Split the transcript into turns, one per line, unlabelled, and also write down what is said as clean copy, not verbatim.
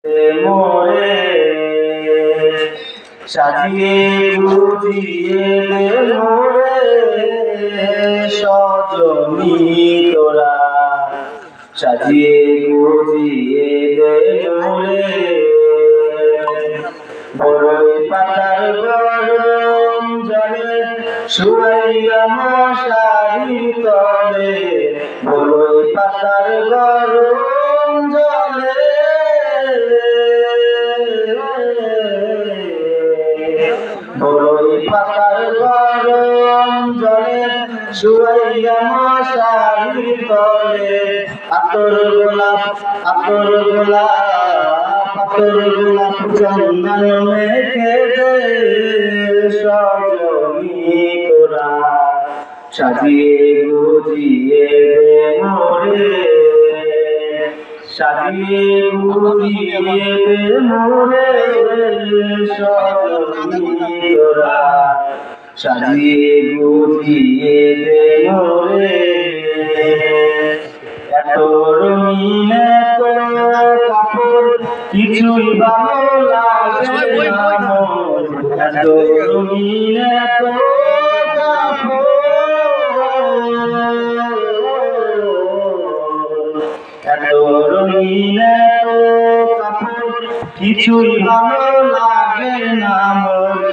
মোরে সাজিয়ে গুজিয়ে মোরে সজনী তোরা সাজিয়ে গুজিয়ে মোরে বড়ই পাতার গরম জলে শুয়াইয়া মশারি তলে বড়ই পাতার গরম জলে বড়ই পাতার গরম জলে শুয়াইয়া মশারি তলে আতর গোলাপ চন্দন মেখে দে সজনী তোরা সাজিয়ে গুজিয়ে দে মোরে সাজিয়ে গুজিয়ে দে মোরে সজনী তোরা সাজিয়ে গুজিয়ে দে মোরে এত রঙিন এত কাপড় কিছুই ভালো লাগে না মোর এত রঙিন এত কাপড় এত রঙিন এত কাপড় কিছুই ভালো লাগে না মোর।